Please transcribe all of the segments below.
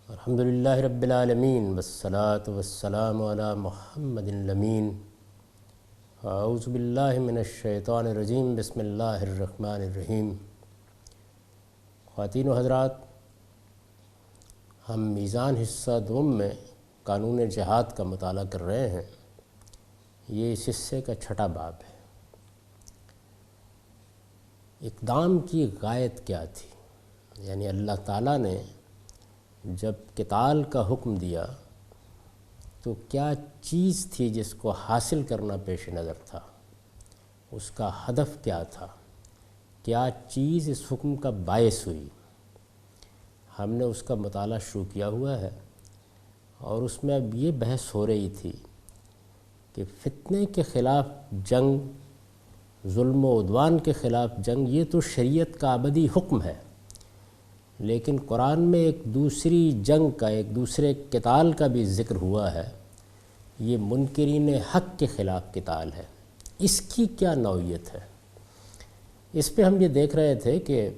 الحمدللہ رب العالمین والصلاة والسلام علی محمد الامین۔ اعوذ باللہ من الشیطان الرجیم، بسم اللہ الرحمن الرحیم۔ خواتین و حضرات، ہم میزان حصہ دوم میں قانون جہاد کا مطالعہ کر رہے ہیں۔ یہ اس حصے کا چھٹا باب ہے۔ اقدام کی غایت کیا تھی؟ یعنی اللہ تعالیٰ نے جب قتال کا حکم دیا تو کیا چیز تھی جس کو حاصل کرنا پیش نظر تھا؟ اس کا ہدف کیا تھا؟ کیا چیز اس حکم کا باعث ہوئی؟ ہم نے اس کا مطالعہ شروع کیا ہوا ہے، اور اس میں اب یہ بحث ہو رہی تھی کہ فتنے کے خلاف جنگ، ظلم و عدوان کے خلاف جنگ، یہ تو شریعت کا ابدی حکم ہے، لیکن قرآن میں ایک دوسری جنگ کا، ایک دوسرے قتال کا بھی ذکر ہوا ہے۔ یہ منکرین حق کے خلاف قتال ہے۔ اس کی کیا نوعیت ہے؟ اس پہ ہم یہ دیکھ رہے تھے کہ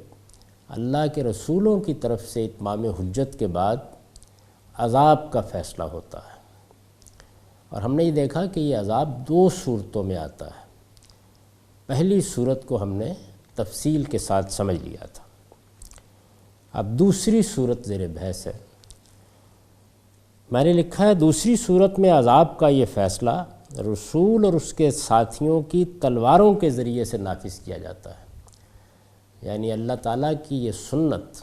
اللہ کے رسولوں کی طرف سے اتمام حجت کے بعد عذاب کا فیصلہ ہوتا ہے، اور ہم نے یہ دیکھا کہ یہ عذاب دو صورتوں میں آتا ہے۔ پہلی صورت کو ہم نے تفصیل کے ساتھ سمجھ لیا تھا۔ اب دوسری صورت زیر بحث ہے۔ میں نے لکھا ہے دوسری صورت میں عذاب کا یہ فیصلہ رسول اور اس کے ساتھیوں کی تلواروں کے ذریعے سے نافذ کیا جاتا ہے۔ یعنی اللہ تعالیٰ کی یہ سنت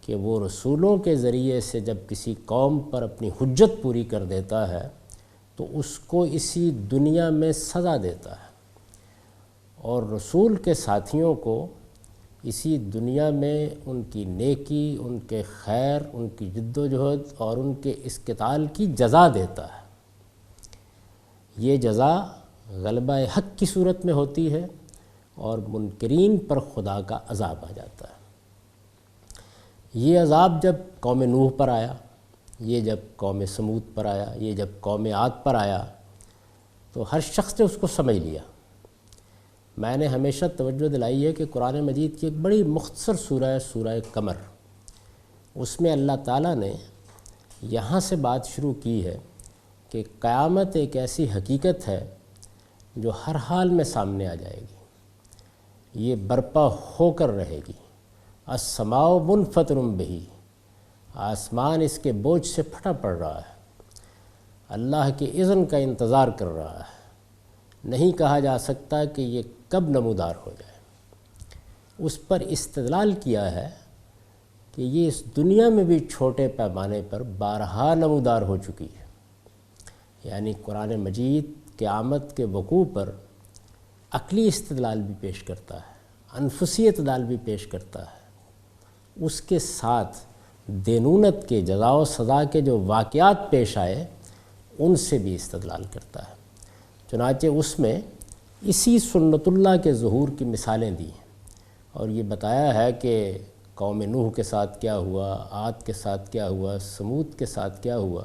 کہ وہ رسولوں کے ذریعے سے جب کسی قوم پر اپنی حجت پوری کر دیتا ہے تو اس کو اسی دنیا میں سزا دیتا ہے، اور رسول کے ساتھیوں کو اسی دنیا میں ان کی نیکی، ان کے خیر، ان کی جد و جہد اور ان کے اس قتال کی جزا دیتا ہے۔ یہ جزا غلبہ حق کی صورت میں ہوتی ہے، اور منکرین پر خدا کا عذاب آ جاتا ہے۔ یہ عذاب جب قوم نوح پر آیا، یہ جب قوم سمود پر آیا، یہ جب قوم عاد پر آیا، تو ہر شخص نے اس کو سمجھ لیا۔ میں نے ہمیشہ توجہ دلائی ہے کہ قرآن مجید کی ایک بڑی مختصر سورہ ہے، سورہ قمر۔ اس میں اللہ تعالیٰ نے یہاں سے بات شروع کی ہے کہ قیامت ایک ایسی حقیقت ہے جو ہر حال میں سامنے آ جائے گی، یہ برپا ہو کر رہے گی۔ السماء منفطر بہ، آسمان اس کے بوجھ سے پھٹا پڑ رہا ہے، اللہ کے اذن کا انتظار کر رہا ہے۔ نہیں کہا جا سکتا کہ یہ کب نمودار ہو جائے۔ اس پر استدلال کیا ہے کہ یہ اس دنیا میں بھی چھوٹے پیمانے پر بارہا نمودار ہو چکی ہے۔ یعنی قرآن مجید قیامت کے وقوع پر عقلی استدلال بھی پیش کرتا ہے، انفسی اعتدال بھی پیش کرتا ہے، اس کے ساتھ دینونت کے، جزا و سزا کے جو واقعات پیش آئے ان سے بھی استدلال کرتا ہے۔ چنانچہ اس میں اسی سنت اللہ کے ظہور کی مثالیں دی ہیں، اور یہ بتایا ہے کہ قوم نوح کے ساتھ کیا ہوا، عاد کے ساتھ کیا ہوا، سمود کے ساتھ کیا ہوا۔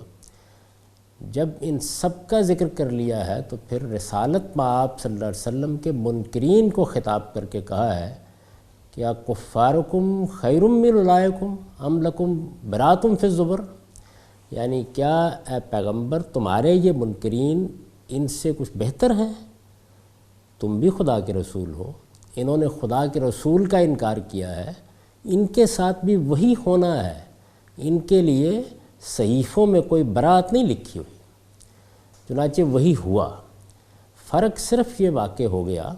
جب ان سب کا ذکر کر لیا ہے تو پھر رسالت مآب صلی اللہ علیہ وسلم کے منکرین کو خطاب کر کے کہا ہے کہ کفارکم خیر من اولئکم ام لکم براتم فی الزبر، یعنی کیا اے پیغمبر تمہارے یہ منکرین ان سے کچھ بہتر ہیں؟ تم بھی خدا کے رسول ہو، انہوں نے خدا کے رسول کا انکار کیا ہے، ان کے ساتھ بھی وہی ہونا ہے۔ ان کے لیے صحیفوں میں کوئی برات نہیں لکھی ہوئی، چنانچہ وہی ہوا۔ فرق صرف یہ واقع ہو گیا،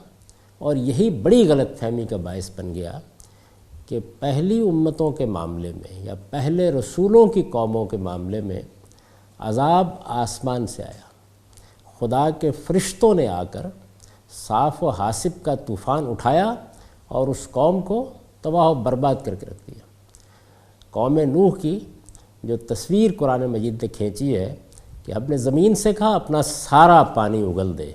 اور یہی بڑی غلط فہمی کا باعث بن گیا کہ پہلی امتوں کے معاملے میں یا پہلے رسولوں کی قوموں کے معاملے میں عذاب آسمان سے آیا۔ خدا کے فرشتوں نے آ کر صاف و حاسب کا طوفان اٹھایا اور اس قوم کو تباہ و برباد کر کے رکھ دیا۔ قوم نوح کی جو تصویر قرآن مجید نے کھینچی ہے کہ ہم نے زمین سے کہا اپنا سارا پانی اگل دے،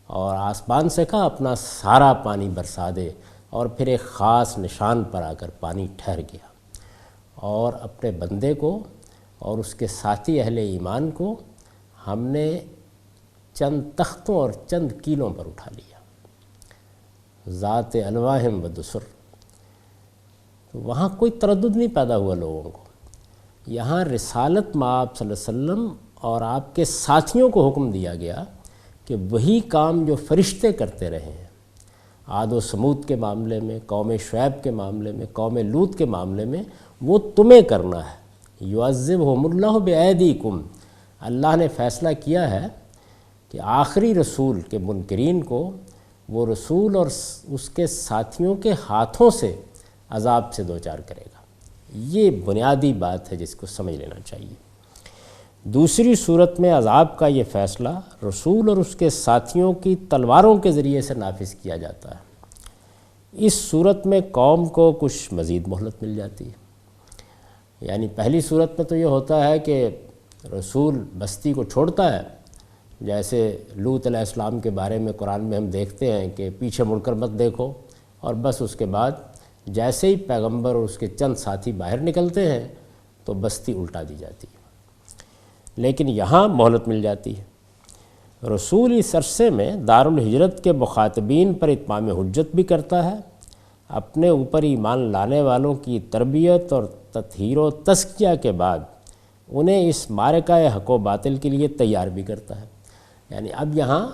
اور آسمان سے کہا اپنا سارا پانی برسا دے، اور پھر ایک خاص نشان پر آ کر پانی ٹھہر گیا، اور اپنے بندے کو اور اس کے ساتھی اہل ایمان کو ہم نے چند تختوں اور چند کیلوں پر اٹھا لیا، ذات الواحم و دسر۔ تو وہاں کوئی تردد نہیں پیدا ہوا لوگوں کو. یہاں رسالت مآب صلی اللہ علیہ وسلم اور آپ کے ساتھیوں کو حکم دیا گیا کہ وہی کام جو فرشتے کرتے رہے ہیں عاد و سمود کے معاملے میں، قوم شعیب کے معاملے میں، قوم لوط کے معاملے میں، وہ تمہیں کرنا ہے. یعذبہم اللہ بایدیکم، اللہ نے فیصلہ کیا ہے کہ آخری رسول کے منکرین کو وہ رسول اور اس کے ساتھیوں کے ہاتھوں سے عذاب سے دوچار کرے گا. یہ بنیادی بات ہے جس کو سمجھ لینا چاہیے. دوسری صورت میں عذاب کا یہ فیصلہ رسول اور اس کے ساتھیوں کی تلواروں کے ذریعے سے نافذ کیا جاتا ہے. اس صورت میں قوم کو کچھ مزید مہلت مل جاتی ہے. یعنی پہلی صورت میں تو یہ ہوتا ہے کہ رسول بستی کو چھوڑتا ہے، جیسے لوط علیہ السلام کے بارے میں قرآن میں ہم دیکھتے ہیں کہ پیچھے مڑ کر مت دیکھو، اور بس اس کے بعد جیسے ہی پیغمبر اور اس کے چند ساتھی باہر نکلتے ہیں تو بستی الٹا دی جاتی ہے. لیکن یہاں مہلت مل جاتی ہے. رسول اس عرصے میں دارالہجرت کے مخاطبین پر اتمام حجت بھی کرتا ہے، اپنے اوپر ایمان لانے والوں کی تربیت اور تطہیر و تزکیہ کے بعد انہیں اس معرکہ حق و باطل کے لیے تیار بھی کرتا ہے. یعنی اب یہاں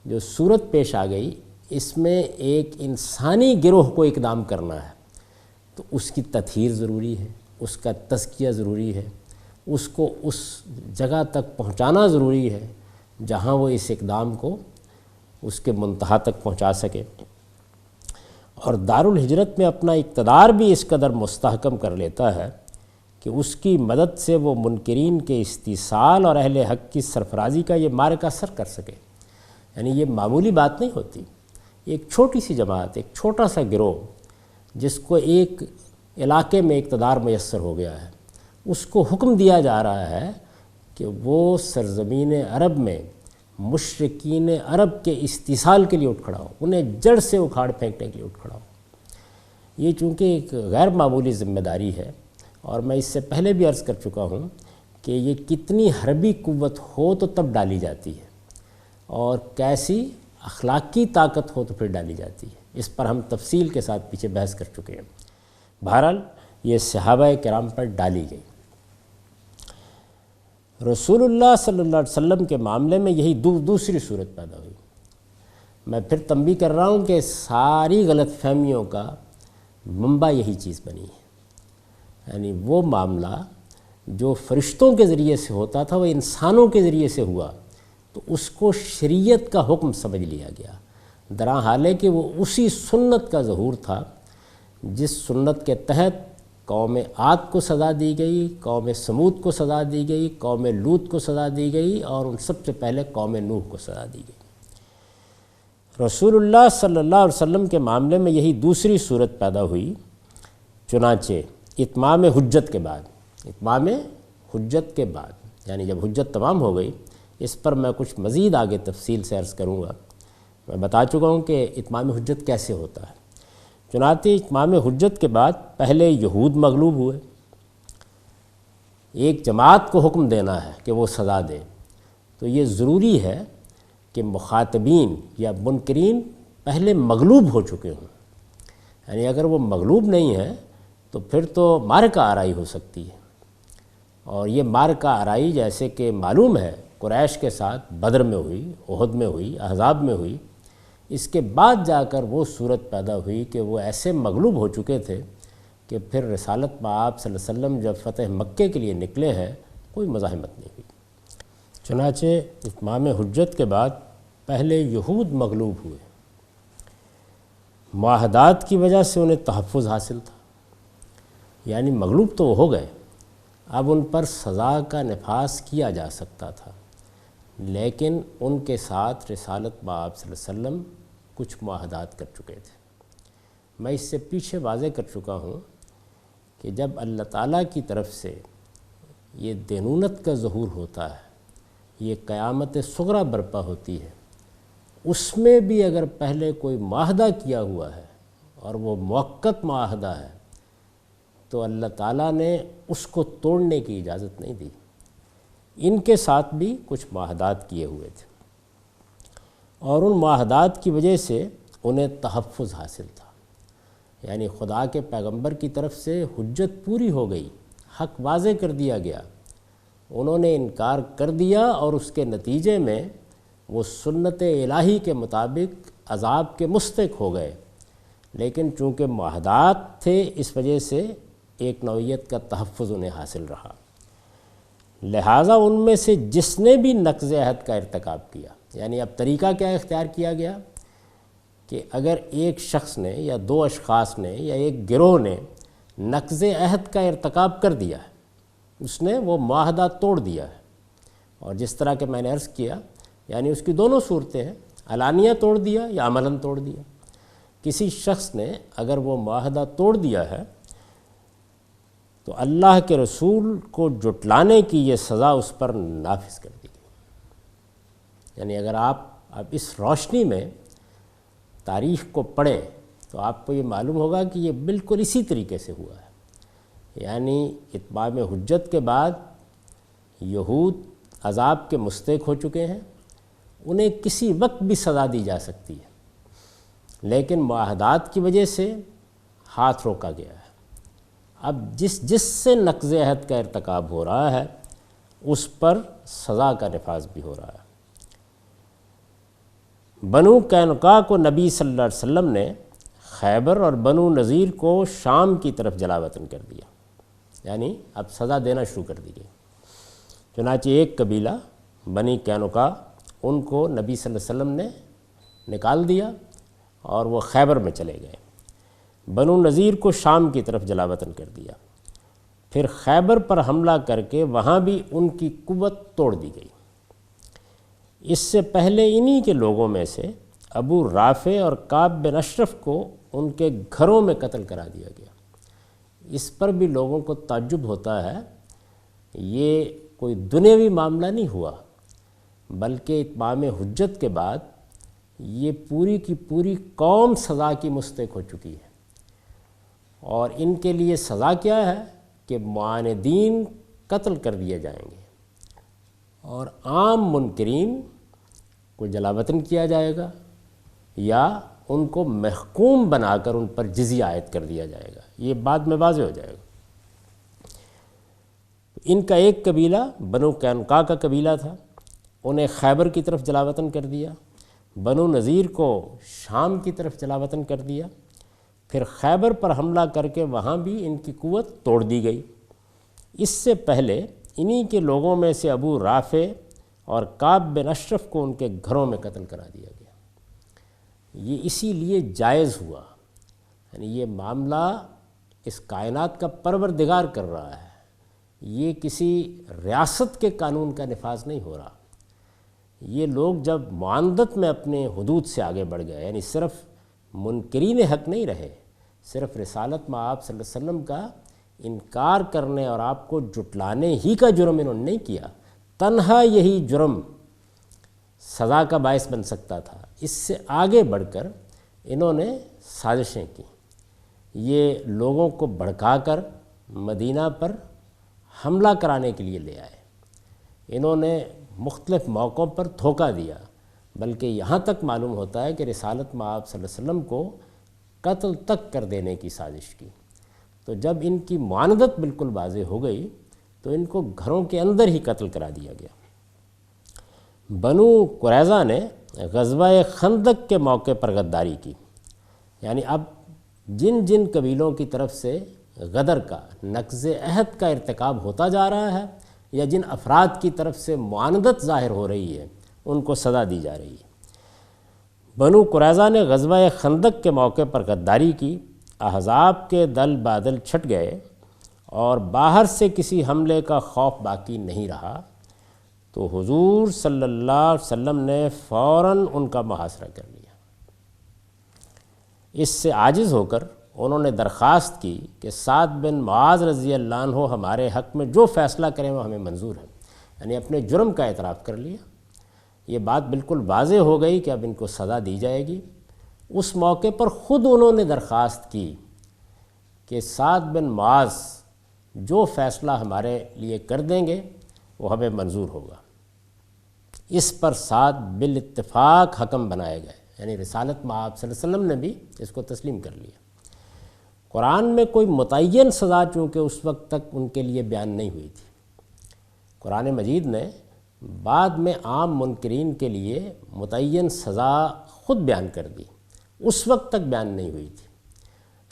جو صورت پیش آ گئی اس میں ایک انسانی گروہ کو اقدام کرنا ہے، تو اس کی تطہیر ضروری ہے، اس کا تزکیہ ضروری ہے، اس کو اس جگہ تک پہنچانا ضروری ہے جہاں وہ اس اقدام کو اس کے منتہا تک پہنچا سکے. اور دارالہجرت میں اپنا اقتدار بھی اس قدر مستحکم کر لیتا ہے کہ اس کی مدد سے وہ منکرین کے استیصال اور اہل حق کی سرفرازی کا یہ معرکہ سر کر سکے. یعنی یہ معمولی بات نہیں ہوتی. ایک چھوٹی سی جماعت، ایک چھوٹا سا گروہ جس کو ایک علاقے میں اقتدار میسر ہو گیا ہے، اس کو حکم دیا جا رہا ہے کہ وہ سرزمین عرب میں مشرکین عرب کے استیصال کے لیے اٹھ کھڑا ہو، انہیں جڑ سے اکھاڑ پھینکنے کے لیے اٹھ کھڑا ہو. یہ چونکہ ایک غیر معمولی ذمہ داری ہے، اور میں اس سے پہلے بھی عرض کر چکا ہوں کہ یہ کتنی حربی قوت ہو تو تب ڈالی جاتی ہے، اور کیسی اخلاقی طاقت ہو تو پھر ڈالی جاتی ہے. اس پر ہم تفصیل کے ساتھ پیچھے بحث کر چکے ہیں. بہرحال یہ صحابہ کرام پر ڈالی گئی. رسول اللہ صلی اللہ علیہ وسلم کے معاملے میں یہی دوسری صورت پیدا ہوئی. میں پھر تنبیہ کر رہا ہوں کہ ساری غلط فہمیوں کا منبع یہی چیز بنی ہے. یعنی وہ معاملہ جو فرشتوں کے ذریعے سے ہوتا تھا وہ انسانوں کے ذریعے سے ہوا، تو اس کو شریعت کا حکم سمجھ لیا گیا، درا حالے کہ وہ اسی سنت کا ظہور تھا جس سنت کے تحت قوم عاد کو سزا دی گئی، قوم سمود کو سزا دی گئی، قوم لوط کو سزا دی گئی، اور ان سب سے پہلے قوم نوح کو سزا دی گئی. رسول اللہ صلی اللہ علیہ وسلم کے معاملے میں یہی دوسری صورت پیدا ہوئی. چنانچہ اتمام حجت کے بعد یعنی جب حجت تمام ہو گئی، اس پر میں کچھ مزید آگے تفصیل سے عرض کروں گا. میں بتا چکا ہوں کہ اتمام حجت کیسے ہوتا ہے. چنانچہ اتمام حجت کے بعد پہلے یہود مغلوب ہوئے. ایک جماعت کو حکم دینا ہے کہ وہ سزا دے، تو یہ ضروری ہے کہ مخاطبین یا منکرین پہلے مغلوب ہو چکے ہوں. یعنی اگر وہ مغلوب نہیں ہیں تو پھر تو معرکہ آرائی ہو سکتی ہے، اور یہ معرکہ آرائی جیسے کہ معلوم ہے قریش کے ساتھ بدر میں ہوئی، احد میں ہوئی، احزاب میں ہوئی. اس کے بعد جا کر وہ صورت پیدا ہوئی کہ وہ ایسے مغلوب ہو چکے تھے کہ پھر رسالت مآب صلی اللہ علیہ وسلم جب فتح مکے کے لیے نکلے ہیں کوئی مزاحمت نہیں ہوئی. چنانچہ اتمام حجت کے بعد پہلے یہود مغلوب ہوئے. معاہدات کی وجہ سے انہیں تحفظ حاصل تھا، یعنی مغلوب تو وہ ہو گئے، اب ان پر سزا کا نفاذ کیا جا سکتا تھا، لیکن ان کے ساتھ رسالت مآب صلی اللہ علیہ وسلم کچھ معاہدات کر چکے تھے. میں اس سے پیچھے واضح کر چکا ہوں کہ جب اللہ تعالیٰ کی طرف سے یہ دینونت کا ظہور ہوتا ہے، یہ قیامت صغریٰ برپا ہوتی ہے، اس میں بھی اگر پہلے کوئی معاہدہ کیا ہوا ہے اور وہ موقت معاہدہ ہے تو اللہ تعالیٰ نے اس کو توڑنے کی اجازت نہیں دی. ان کے ساتھ بھی کچھ معاہدات کیے ہوئے تھے، اور ان معاہدات کی وجہ سے انہیں تحفظ حاصل تھا. یعنی خدا کے پیغمبر کی طرف سے حجت پوری ہو گئی، حق واضح کر دیا گیا، انہوں نے انکار کر دیا اور اس کے نتیجے میں وہ سنت الہی کے مطابق عذاب کے مستحق ہو گئے، لیکن چونکہ معاہدات تھے اس وجہ سے ایک نوعیت کا تحفظ انہیں حاصل رہا۔ لہٰذا ان میں سے جس نے بھی نقض عہد کا ارتکاب کیا، یعنی اب طریقہ کیا اختیار کیا گیا کہ اگر ایک شخص نے یا دو اشخاص نے یا ایک گروہ نے نقض عہد کا ارتکاب کر دیا ہے، اس نے وہ معاہدہ توڑ دیا ہے، اور جس طرح کہ میں نے عرض کیا یعنی اس کی دونوں صورتیں ہیں، علانیہ توڑ دیا یا عملاً توڑ دیا۔ کسی شخص نے اگر وہ معاہدہ توڑ دیا ہے تو اللہ کے رسول کو جھٹلانے کی یہ سزا اس پر نافذ کر دی گئی۔ یعنی اگر آپ اب اس روشنی میں تاریخ کو پڑھیں تو آپ کو یہ معلوم ہوگا کہ یہ بالکل اسی طریقے سے ہوا ہے۔ یعنی اتمام حجت کے بعد یہود عذاب کے مستحق ہو چکے ہیں، انہیں کسی وقت بھی سزا دی جا سکتی ہے، لیکن معاہدات کی وجہ سے ہاتھ روکا گیا ہے۔ اب جس سے نقض عہد کا ارتکاب ہو رہا ہے اس پر سزا کا نفاذ بھی ہو رہا ہے۔ بنو قینقاع کو نبی صلی اللہ علیہ وسلم نے خیبر اور بنو نذیر کو شام کی طرف جلا وطن کر دیا، یعنی اب سزا دینا شروع کر دی گئی۔ چنانچہ ایک قبیلہ بنی قینقاع ان کو نبی صلی اللہ علیہ وسلم نے نکال دیا اور وہ خیبر میں چلے گئے۔ بنو نذیر کو شام کی طرف جلا وطن کر دیا، پھر خیبر پر حملہ کر کے وہاں بھی ان کی قوت توڑ دی گئی۔ اس سے پہلے انہی کے لوگوں میں سے ابو رافع اور کعب بن اشرف کو ان کے گھروں میں قتل کرا دیا گیا۔ اس پر بھی لوگوں کو تعجب ہوتا ہے، یہ کوئی دنیاوی معاملہ نہیں ہوا، بلکہ اتمام حجت کے بعد یہ پوری کی پوری قوم سزا کی مستحق ہو چکی ہے، اور ان کے لیے سزا کیا ہے کہ معاندین قتل کر دیے جائیں گے اور عام منکرین کو جلا وطن کیا جائے گا یا ان کو محکوم بنا کر ان پر جزیہ عائد کر دیا جائے گا۔ یہ بعد میں واضح ہو جائے گا۔ ان کا ایک قبیلہ بنو قینقاع کا قبیلہ تھا، انہیں خیبر کی طرف جلا وطن کر دیا، بنو نذیر کو شام کی طرف جلا وطن کر دیا، پھر خیبر پر حملہ کر کے وہاں بھی ان کی قوت توڑ دی گئی۔ اس سے پہلے انہی کے لوگوں میں سے ابو رافع اور کعب بن اشرف کو ان کے گھروں میں قتل کرا دیا گیا۔ یہ اسی لیے جائز ہوا، یعنی یہ معاملہ اس کائنات کا پروردگار کر رہا ہے، یہ کسی ریاست کے قانون کا نفاذ نہیں ہو رہا۔ یہ لوگ جب معاندت میں اپنے حدود سے آگے بڑھ گئے، یعنی صرف منکرین حق نہیں رہے، صرف رسالت مآب صلی اللہ علیہ وسلم کا انکار کرنے اور آپ کو جھٹلانے ہی کا جرم انہوں نے نہیں کیا، تنہا یہی جرم سزا کا باعث بن سکتا تھا، اس سے آگے بڑھ کر انہوں نے سازشیں کی۔ یہ لوگوں کو بھڑکا کر مدینہ پر حملہ کرانے کے لیے لے آئے، انہوں نے مختلف موقعوں پر دھوکہ دیا، بلکہ یہاں تک معلوم ہوتا ہے کہ رسالت مآب صلی اللہ علیہ وسلم کو قتل تک کر دینے کی سازش کی۔ تو جب ان کی معاندت بالکل واضح ہو گئی تو ان کو گھروں کے اندر ہی قتل کرا دیا گیا۔ بنو قریظہ نے غزوہ خندق کے موقع پر غداری کی، یعنی اب جن جن قبیلوں کی طرف سے غدر کا، نقض عہد کا ارتکاب ہوتا جا رہا ہے یا جن افراد کی طرف سے معاندت ظاہر ہو رہی ہے ان کو سزا دی جا رہی ہے۔ بنو قریظہ نے غزوہ خندق کے موقع پر غداری کی، احزاب کے دل بادل چھٹ گئے اور باہر سے کسی حملے کا خوف باقی نہیں رہا، تو حضور صلی اللہ علیہ وسلم نے فوراً ان کا محاصرہ کر لیا۔ اس سے عاجز ہو کر انہوں نے درخواست کی کہ سعد بن معاذ رضی اللہ عنہ ہمارے حق میں جو فیصلہ کریں وہ ہمیں منظور ہے، یعنی اپنے جرم کا اعتراف کر لیا۔ یہ بات بالکل واضح ہو گئی کہ اب ان کو سزا دی جائے گی۔ اس موقع پر خود انہوں نے درخواست کی کہ سعد بن معاذ جو فیصلہ ہمارے لیے کر دیں گے وہ ہمیں منظور ہوگا۔ اس پر سعد بالاتفاق حکم بنائے گئے، یعنی رسالت مآب صلی اللہ علیہ وسلم نے بھی اس کو تسلیم کر لیا۔ قرآن میں کوئی متعین سزا چونکہ اس وقت تک ان کے لیے بیان نہیں ہوئی تھی۔ قرآن مجید نے بعد میں عام منکرین کے لیے متعین سزا خود بیان کر دی، اس وقت تک بیان نہیں ہوئی تھی۔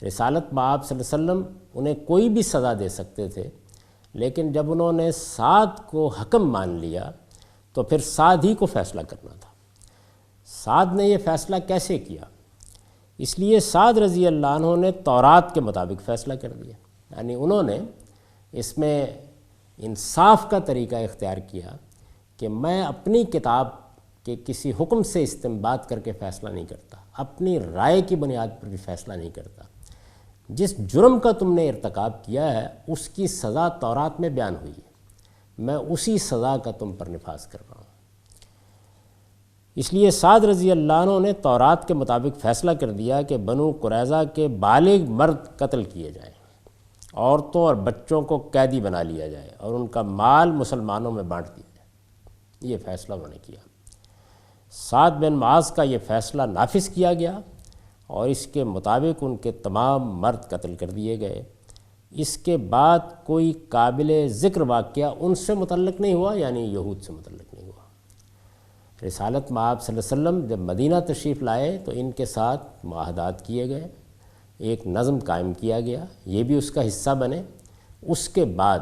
رسالت بآب صلی اللہ علیہ وسلم انہیں کوئی بھی سزا دے سکتے تھے، لیکن جب انہوں نے سعد کو حکم مان لیا تو پھر سعد ہی کو فیصلہ کرنا تھا۔ سعد نے یہ فیصلہ کیسے کیا؟ اس لیے سعد رضی اللہ عنہ نے تورات کے مطابق فیصلہ کر دیا، یعنی انہوں نے اس میں انصاف کا طریقہ اختیار کیا کہ میں اپنی کتاب کے کسی حکم سے استنباط کر کے فیصلہ نہیں کرتا، اپنی رائے کی بنیاد پر بھی فیصلہ نہیں کرتا۔ جس جرم کا تم نے ارتکاب کیا ہے اس کی سزا تورات میں بیان ہوئی ہے، میں اسی سزا کا تم پر نفاذ کر رہا ہوں۔ اس لیے سعد رضی اللہ عنہ نے تورات کے مطابق فیصلہ کر دیا کہ بنو قریظہ کے بالغ مرد قتل کیے جائیں، عورتوں اور بچوں کو قیدی بنا لیا جائے اور ان کا مال مسلمانوں میں بانٹ دیا جائے۔ یہ فیصلہ انہوں نے کیا۔ سعد بن معاذ کا یہ فیصلہ نافذ کیا گیا اور اس کے مطابق ان کے تمام مرد قتل کر دیے گئے۔ اس کے بعد کوئی قابل ذکر واقعہ ان سے متعلق نہیں ہوا، یعنی یہود سے متعلق نہیں ہوا۔ رسالت مآب صلی اللہ علیہ وسلم جب مدینہ تشریف لائے تو ان کے ساتھ معاہدات کیے گئے، ایک نظم قائم کیا گیا، یہ بھی اس کا حصہ بنے۔ اس کے بعد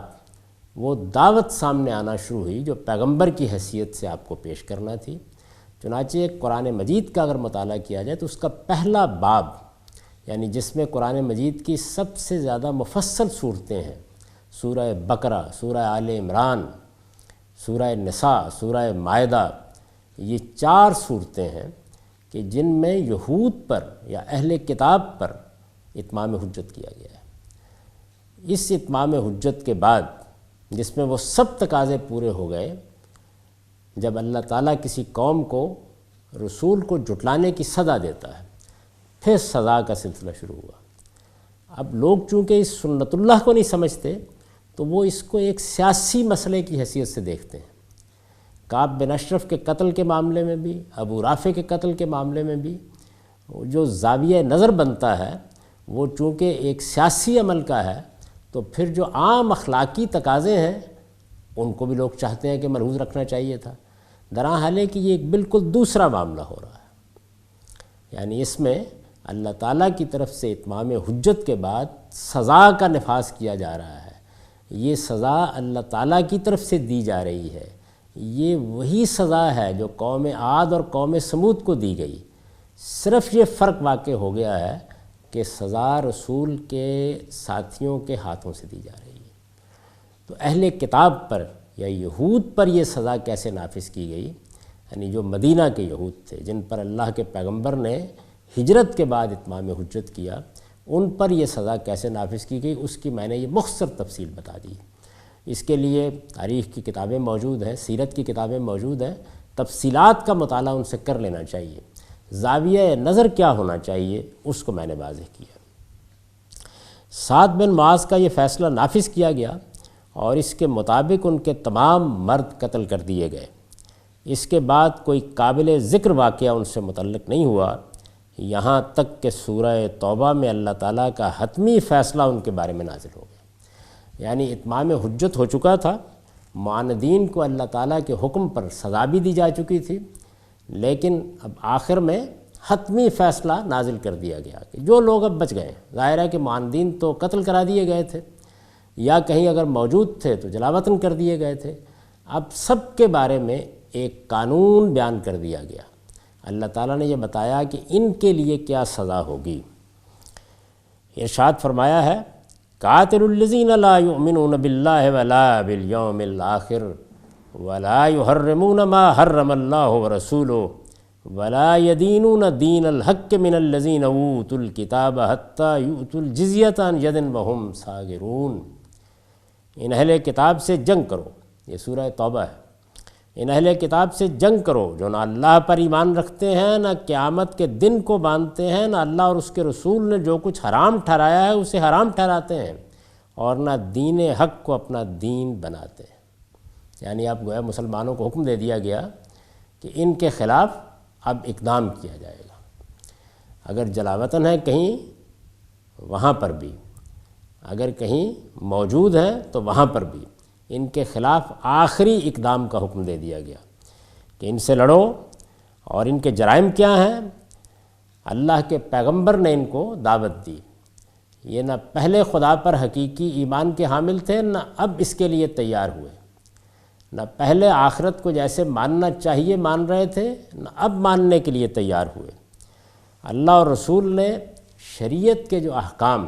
وہ دعوت سامنے آنا شروع ہوئی جو پیغمبر کی حیثیت سے آپ کو پیش کرنا تھی۔ چنانچہ قرآن مجید کا اگر مطالعہ کیا جائے تو اس کا پہلا باب، یعنی جس میں قرآن مجید کی سب سے زیادہ مفصل صورتیں ہیں، سورہ بقرہ، سورہ آل عمران، سورہ نساء، سورہ مائدہ، یہ 4 صورتیں ہیں کہ جن میں یہود پر یا اہل کتاب پر اتمام حجت کیا گیا ہے۔ اس اتمام حجت کے بعد جس میں وہ سب تقاضے پورے ہو گئے، جب اللہ تعالیٰ کسی قوم کو رسول کو جھٹلانے کی سزا دیتا ہے، پھر سزا کا سلسلہ شروع ہوا۔ اب لوگ چونکہ اس سنت اللہ کو نہیں سمجھتے تو وہ اس کو ایک سیاسی مسئلے کی حیثیت سے دیکھتے ہیں۔ کعب بن اشرف کے قتل کے معاملے میں بھی، ابو رافع کے قتل کے معاملے میں بھی جو زاویہ نظر بنتا ہے وہ چونکہ ایک سیاسی عمل کا ہے، تو پھر جو عام اخلاقی تقاضے ہیں ان کو بھی لوگ چاہتے ہیں کہ ملحوظ رکھنا چاہیے تھا۔ درحال ہے کہ یہ ایک بالکل دوسرا معاملہ ہو رہا ہے، یعنی اس میں اللہ تعالیٰ کی طرف سے اتمام حجت کے بعد سزا کا نفاذ کیا جا رہا ہے۔ یہ سزا اللہ تعالیٰ کی طرف سے دی جا رہی ہے، یہ وہی سزا ہے جو قوم عاد اور قوم سمود کو دی گئی، صرف یہ فرق واقع ہو گیا ہے کہ سزا رسول کے ساتھیوں کے ہاتھوں سے دی جا رہی ہے۔ تو اہل کتاب پر یا یہود پر یہ سزا کیسے نافذ کی گئی، یعنی جو مدینہ کے یہود تھے جن پر اللہ کے پیغمبر نے ہجرت کے بعد اتمام حجت کیا، ان پر یہ سزا کیسے نافذ کی گئی، اس کی میں نے یہ مختصر تفصیل بتا دی۔ اس کے لیے تاریخ کی کتابیں موجود ہیں، سیرت کی کتابیں موجود ہیں، تفصیلات کا مطالعہ ان سے کر لینا چاہیے۔ زاویہ نظر کیا ہونا چاہیے اس کو میں نے واضح کیا۔ سعد بن معاذ کا یہ فیصلہ نافذ کیا گیا اور اس کے مطابق ان کے تمام مرد قتل کر دیے گئے۔ اس کے بعد کوئی قابل ذکر واقعہ ان سے متعلق نہیں ہوا، یہاں تک کہ سورہ توبہ میں اللہ تعالیٰ کا حتمی فیصلہ ان کے بارے میں نازل ہو گیا۔ یعنی اتمام حجت ہو چکا تھا، معاندین کو اللہ تعالیٰ کے حکم پر سزا بھی دی جا چکی تھی، لیکن اب آخر میں حتمی فیصلہ نازل کر دیا گیا کہ جو لوگ اب بچ گئے، ظاہر ہے کہ معاندین تو قتل کرا دیے گئے تھے یا کہیں اگر موجود تھے تو جلا وطن کر دیے گئے تھے، اب سب کے بارے میں ایک قانون بیان کر دیا گیا۔ اللہ تعالیٰ نے یہ بتایا کہ ان کے لیے کیا سزا ہوگی۔ ارشاد فرمایا ہے، قاتل الذین لا یؤمنون باللہ ولا بالیوم الآخر ولا یحرمون ما حرم اللہ ورسولہ ولا یدینون دین الحق من الذین اوتوا الکتاب حتی یؤتوا الجزیۃ عن ید وہم صاغرون۔ ان اہل کتاب سے جنگ کرو، یہ سورہ توبہ ہے۔ ان اہل کتاب سے جنگ کرو جو نہ اللہ پر ایمان رکھتے ہیں، نہ قیامت کے دن کو مانتے ہیں، نہ اللہ اور اس کے رسول نے جو کچھ حرام ٹھہرایا ہے اسے حرام ٹھہراتے ہیں، اور نہ دین حق کو اپنا دین بناتے ہیں۔ یعنی اب گویا مسلمانوں کو حکم دے دیا گیا کہ ان کے خلاف اب اقدام کیا جائے گا۔ اگر جلا وطن ہے کہیں وہاں پر بھی اگر کہیں موجود ہیں تو وہاں پر بھی ان کے خلاف آخری اقدام کا حکم دے دیا گیا کہ ان سے لڑو۔ اور ان کے جرائم کیا ہیں؟ اللہ کے پیغمبر نے ان کو دعوت دی، یہ نہ پہلے خدا پر حقیقی ایمان کے حامل تھے، نہ اب اس کے لیے تیار ہوئے، نہ پہلے آخرت کو جیسے ماننا چاہیے مان رہے تھے، نہ اب ماننے کے لیے تیار ہوئے۔ اللہ اور رسول نے شریعت کے جو احکام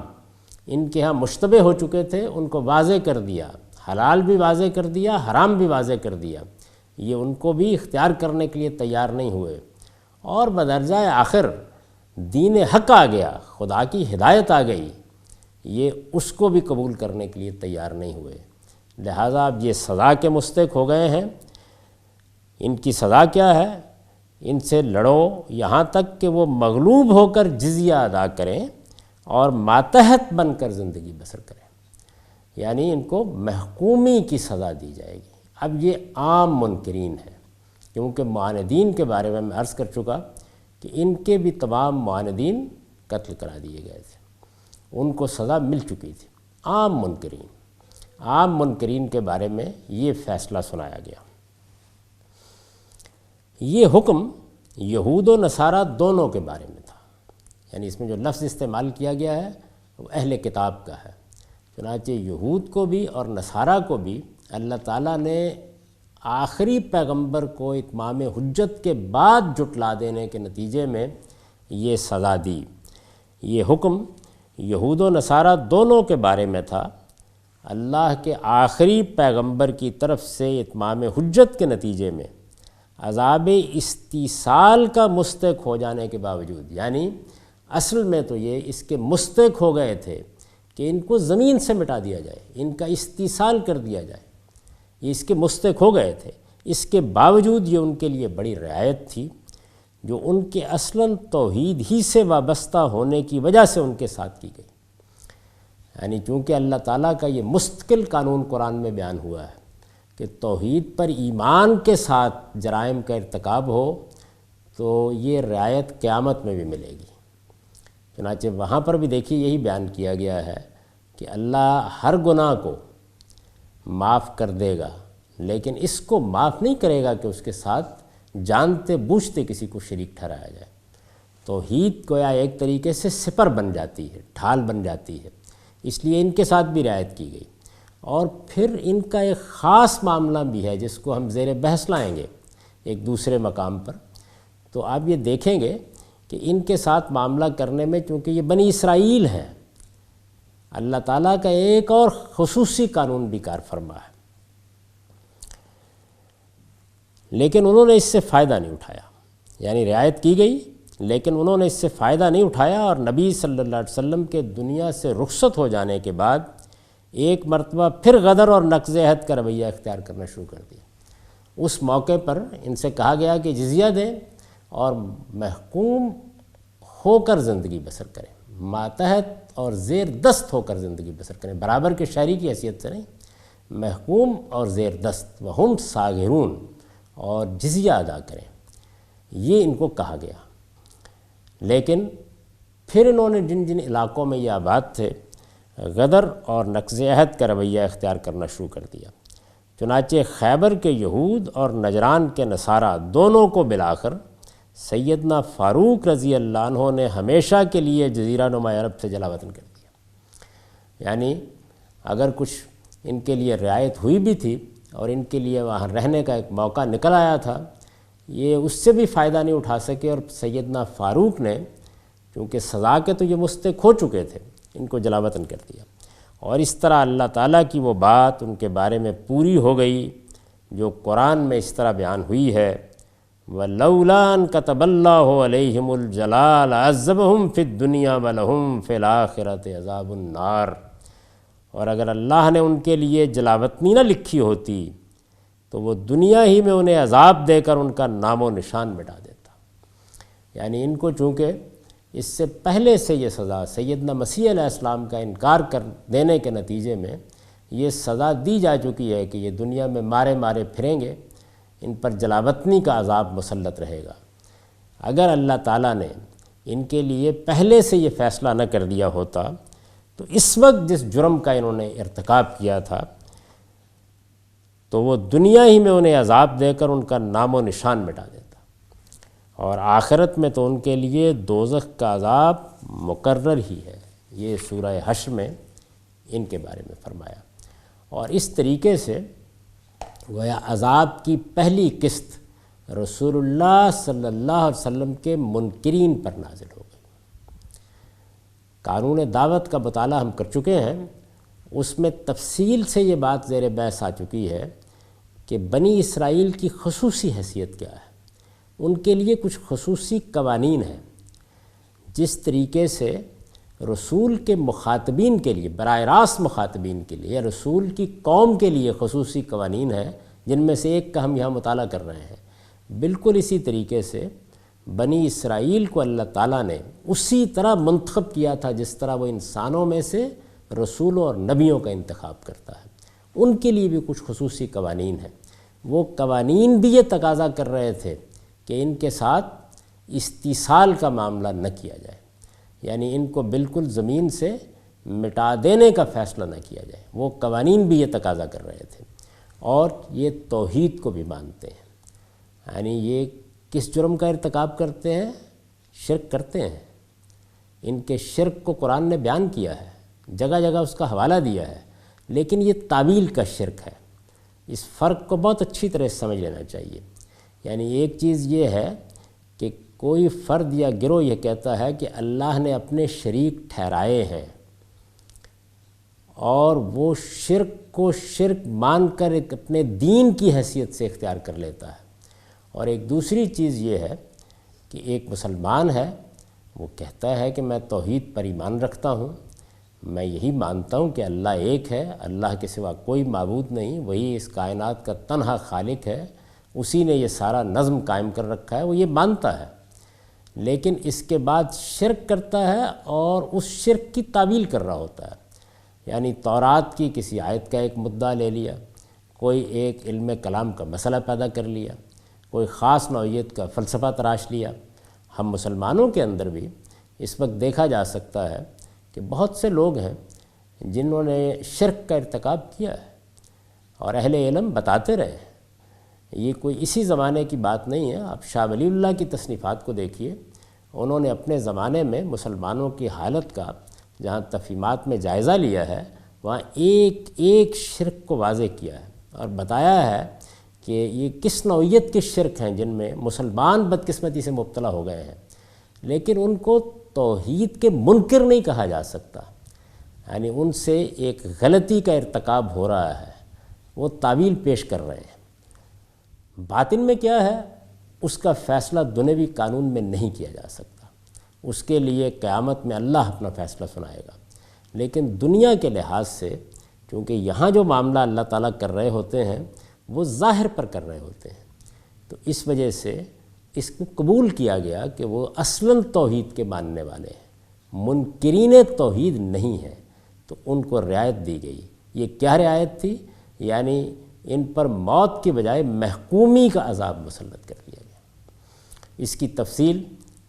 ان کے ہاں مشتبہ ہو چکے تھے ان کو واضح کر دیا، حلال بھی واضح کر دیا، حرام بھی واضح کر دیا، یہ ان کو بھی اختیار کرنے کے لیے تیار نہیں ہوئے۔ اور بدرجہ آخر دین حق آ گیا، خدا کی ہدایت آ گئی، یہ اس کو بھی قبول کرنے کے لیے تیار نہیں ہوئے۔ لہٰذا اب یہ سزا کے مستحق ہو گئے ہیں۔ ان کی سزا کیا ہے؟ ان سے لڑو یہاں تک کہ وہ مغلوب ہو کر جزیہ ادا کریں اور ماتحت بن کر زندگی بسر کریں، یعنی ان کو محکومی کی سزا دی جائے گی۔ اب یہ عام منکرین ہے، کیونکہ معاندین کے بارے میں عرض کر چکا کہ ان کے بھی تمام معاندین قتل کرا دیے گئے تھے، ان کو سزا مل چکی تھی۔ عام منکرین کے بارے میں یہ فیصلہ سنایا گیا۔ یہ حکم یہود و نصارہ دونوں کے بارے میں تھا، یعنی اس میں جو لفظ استعمال کیا گیا ہے وہ اہل کتاب کا ہے۔ چنانچہ یہود کو بھی اور نصارہ کو بھی اللہ تعالیٰ نے آخری پیغمبر کو اتمام حجت کے بعد جھٹلا دینے کے نتیجے میں یہ سزا دی۔ یہ حکم یہود و نصارہ دونوں کے بارے میں تھا۔ اللہ کے آخری پیغمبر کی طرف سے اتمام حجت کے نتیجے میں عذاب استیصال کا مستحق ہو جانے کے باوجود، یعنی اصل میں تو یہ اس کے مستحق ہو گئے تھے کہ ان کو زمین سے مٹا دیا جائے، ان کا استیصال کر دیا جائے، یہ اس کے مستحق ہو گئے تھے۔ اس کے باوجود یہ ان کے لیے بڑی رعایت تھی جو ان کے اصلاً توحید ہی سے وابستہ ہونے کی وجہ سے ان کے ساتھ کی گئی۔ یعنی چونکہ اللہ تعالیٰ کا یہ مستقل قانون قرآن میں بیان ہوا ہے کہ توحید پر ایمان کے ساتھ جرائم کا ارتکاب ہو تو یہ رعایت قیامت میں بھی ملے گی۔ چنانچہ وہاں پر بھی دیکھیے یہی بیان کیا گیا ہے کہ اللہ ہر گناہ کو معاف کر دے گا، لیکن اس کو معاف نہیں کرے گا کہ اس کے ساتھ جانتے بوجھتے کسی کو شریک ٹھہرایا جائے۔ توحید گویا ایک طریقے سے سپر بن جاتی ہے، ڈھال بن جاتی ہے، اس لیے ان کے ساتھ بھی رعایت کی گئی۔ اور پھر ان کا ایک خاص معاملہ بھی ہے جس کو ہم زیر بحث لائیں گے ایک دوسرے مقام پر، تو آپ یہ دیکھیں گے کہ ان کے ساتھ معاملہ کرنے میں چونکہ یہ بنی اسرائیل ہے، اللہ تعالیٰ کا ایک اور خصوصی قانون بھی کار فرما ہے، لیکن انہوں نے اس سے فائدہ نہیں اٹھایا۔ یعنی رعایت کی گئی لیکن انہوں نے اس سے فائدہ نہیں اٹھایا، اور نبی صلی اللہ علیہ وسلم کے دنیا سے رخصت ہو جانے کے بعد ایک مرتبہ پھر غدر اور نقض عہد کا رویہ اختیار کرنا شروع کر دیا۔ اس موقع پر ان سے کہا گیا کہ جزیہ دیں اور محکوم ہو کر زندگی بسر کریں، ماتحت اور زیر دست ہو کر زندگی بسر کریں، برابر کے شہری کی حیثیت سے نہیں، محکوم اور زیر دست، وہم صاغرون، اور جزیہ ادا کریں، یہ ان کو کہا گیا۔ لیکن پھر انہوں نے جن جن علاقوں میں یہ آباد تھے غدر اور نقض عہد کا رویہ اختیار کرنا شروع کر دیا۔ چنانچہ خیبر کے یہود اور نجران کے نصارہ دونوں کو بالآخر سیدنا فاروق رضی اللہ عنہ نے ہمیشہ کے لیے جزیرہ نما عرب سے جلا وطن کر دیا۔ یعنی اگر کچھ ان کے لیے رعایت ہوئی بھی تھی اور ان کے لیے وہاں رہنے کا ایک موقع نکل آیا تھا، یہ اس سے بھی فائدہ نہیں اٹھا سکے، اور سیدنا فاروق نے چونکہ سزا کے تو یہ مستحق ہو چکے تھے، ان کو جلا وطن کر دیا۔ اور اس طرح اللہ تعالیٰ کی وہ بات ان کے بارے میں پوری ہو گئی جو قرآن میں اس طرح بیان ہوئی ہے، وَلَوْلَا أَن كَتَبَ اللَّهُ عَلَيْهِمُ الْجَلَالَ لَعَذَّبَهُمْ فِي الدُّنْيَا وَلَهُمْ فِي الْآخِرَةِ عَذَابُ النَّارِ۔ اور اگر اللہ نے ان کے لیے جلاوطنی نہ لکھی ہوتی تو وہ دنیا ہی میں انہیں عذاب دے کر ان کا نام و نشان مٹا دیتا۔ یعنی ان کو چونکہ اس سے پہلے سے یہ سزا سیدنا مسیح علیہ السلام کا انکار کر دینے کے نتیجے میں یہ سزا دی جا چکی ہے کہ یہ دنیا میں مارے مارے پھریں گے، ان پر جلاوطنی کا عذاب مسلط رہے گا۔ اگر اللہ تعالیٰ نے ان کے لیے پہلے سے یہ فیصلہ نہ کر دیا ہوتا تو اس وقت جس جرم کا انہوں نے ارتکاب کیا تھا تو وہ دنیا ہی میں انہیں عذاب دے کر ان کا نام و نشان مٹا دیتا، اور آخرت میں تو ان کے لیے دوزخ کا عذاب مقرر ہی ہے۔ یہ سورہ حشر میں ان کے بارے میں فرمایا، اور اس طریقے سے گویا عذاب کی پہلی قسط رسول اللہ صلی اللہ علیہ وسلم کے منکرین پر نازل ہو گئی۔ قانون دعوت کا مطالعہ ہم کر چکے ہیں، اس میں تفصیل سے یہ بات زیر بحث آ چکی ہے کہ بنی اسرائیل کی خصوصی حیثیت کیا ہے۔ ان کے لیے کچھ خصوصی قوانین ہیں، جس طریقے سے رسول کے مخاطبین کے لیے، براہ راست مخاطبین کے لیے، رسول کی قوم کے لیے خصوصی قوانین ہیں، جن میں سے ایک کا ہم یہاں مطالعہ کر رہے ہیں۔ بالکل اسی طریقے سے بنی اسرائیل کو اللہ تعالیٰ نے اسی طرح منتخب کیا تھا جس طرح وہ انسانوں میں سے رسولوں اور نبیوں کا انتخاب کرتا ہے۔ ان کے لیے بھی کچھ خصوصی قوانین ہیں۔ وہ قوانین بھی یہ تقاضا کر رہے تھے کہ ان کے ساتھ استیصال کا معاملہ نہ کیا جائے، یعنی ان کو بالکل زمین سے مٹا دینے کا فیصلہ نہ کیا جائے۔ وہ قوانین بھی یہ تقاضا کر رہے تھے، اور یہ توحید کو بھی مانتے ہیں۔ یعنی یہ کس جرم کا ارتکاب کرتے ہیں؟ شرک کرتے ہیں۔ ان کے شرک کو قرآن نے بیان کیا ہے، جگہ جگہ اس کا حوالہ دیا ہے، لیکن یہ تعویل کا شرک ہے۔ اس فرق کو بہت اچھی طرح سمجھ لینا چاہیے۔ یعنی ایک چیز یہ ہے کہ کوئی فرد یا گروہ یہ کہتا ہے کہ اللہ نے اپنے شریک ٹھہرائے ہیں، اور وہ شرک کو شرک مان کر ایک اپنے دین کی حیثیت سے اختیار کر لیتا ہے۔ اور ایک دوسری چیز یہ ہے کہ ایک مسلمان ہے، وہ کہتا ہے کہ میں توحید پر ایمان رکھتا ہوں، میں یہی مانتا ہوں کہ اللہ ایک ہے، اللہ کے سوا کوئی معبود نہیں، وہی اس کائنات کا تنہا خالق ہے، اسی نے یہ سارا نظم قائم کر رکھا ہے، وہ یہ مانتا ہے، لیکن اس کے بعد شرک کرتا ہے اور اس شرک کی تعویل کر رہا ہوتا ہے۔ یعنی تورات کی کسی آیت کا ایک مدعا لے لیا، کوئی ایک علم کلام کا مسئلہ پیدا کر لیا، کوئی خاص نوعیت کا فلسفہ تراش لیا۔ ہم مسلمانوں کے اندر بھی اس وقت دیکھا جا سکتا ہے کہ بہت سے لوگ ہیں جنہوں نے شرک کا ارتکاب کیا ہے، اور اہل علم بتاتے رہے ہیں۔ یہ کوئی اسی زمانے کی بات نہیں ہے، آپ شاہ ولی اللہ کی تصنیفات کو دیکھیے، انہوں نے اپنے زمانے میں مسلمانوں کی حالت کا جہاں تفہیمات میں جائزہ لیا ہے، وہاں ایک ایک شرک کو واضح کیا ہے اور بتایا ہے کہ یہ کس نوعیت کے شرک ہیں جن میں مسلمان بدقسمتی سے مبتلا ہو گئے ہیں، لیکن ان کو توحید کے منکر نہیں کہا جا سکتا۔ یعنی ان سے ایک غلطی کا ارتکاب ہو رہا ہے، وہ تعویل پیش کر رہے ہیں۔ باطن میں کیا ہے، اس کا فیصلہ دنیوی قانون میں نہیں کیا جا سکتا، اس کے لیے قیامت میں اللہ اپنا فیصلہ سنائے گا۔ لیکن دنیا کے لحاظ سے چونکہ یہاں جو معاملہ اللہ تعالیٰ کر رہے ہوتے ہیں وہ ظاہر پر کر رہے ہوتے ہیں، تو اس وجہ سے اس کو قبول کیا گیا کہ وہ اصلاً توحید کے ماننے والے ہیں، منکرین توحید نہیں ہیں، تو ان کو رعایت دی گئی۔ یہ کیا رعایت تھی؟ یعنی ان پر موت کی بجائے محکومی کا عذاب مسلط کر دیا گیا۔ اس کی تفصیل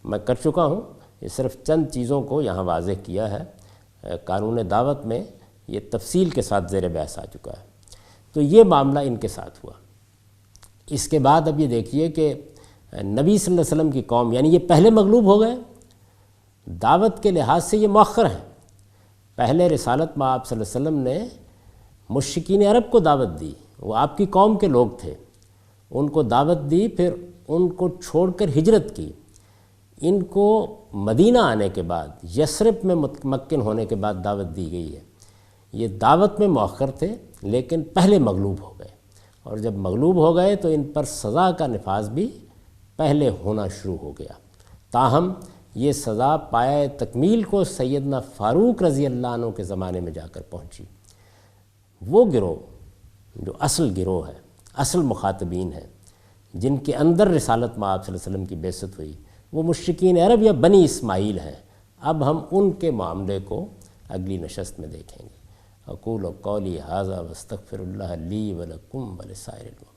میں کر چکا ہوں، یہ صرف چند چیزوں کو یہاں واضح کیا ہے۔ قانون دعوت میں یہ تفصیل کے ساتھ زیر بحث آ چکا ہے۔ تو یہ معاملہ ان کے ساتھ ہوا۔ اس کے بعد اب یہ دیکھیے کہ نبی صلی اللہ علیہ وسلم کی قوم، یعنی یہ پہلے مغلوب ہو گئے، دعوت کے لحاظ سے یہ مؤخر ہیں۔ پہلے رسالت میں آپ صلی اللہ علیہ وسلم نے مشرکین عرب کو دعوت دی، وہ آپ کی قوم کے لوگ تھے، ان کو دعوت دی، پھر ان کو چھوڑ کر ہجرت کی۔ ان کو مدینہ آنے کے بعد، یثرب میں متمکن ہونے کے بعد دعوت دی گئی ہے۔ یہ دعوت میں مؤخر تھے لیکن پہلے مغلوب ہو گئے، اور جب مغلوب ہو گئے تو ان پر سزا کا نفاذ بھی پہلے ہونا شروع ہو گیا۔ تاہم یہ سزا پایہ تکمیل کو سیدنا فاروق رضی اللہ عنہ کے زمانے میں جا کر پہنچی۔ وہ گروہ جو اصل گروہ ہے، اصل مخاطبین ہیں، جن کے اندر رسالت میں آپ صلی اللہ علیہ وسلم کی بعثت ہوئی، وہ مشرکین عرب یا بنی اسماعیل ہیں۔ اب ہم ان کے معاملے کو اگلی نشست میں دیکھیں گے۔ اقول قولی ھذا واستغفر اللہ لی ولکم ولسائر المسلمین۔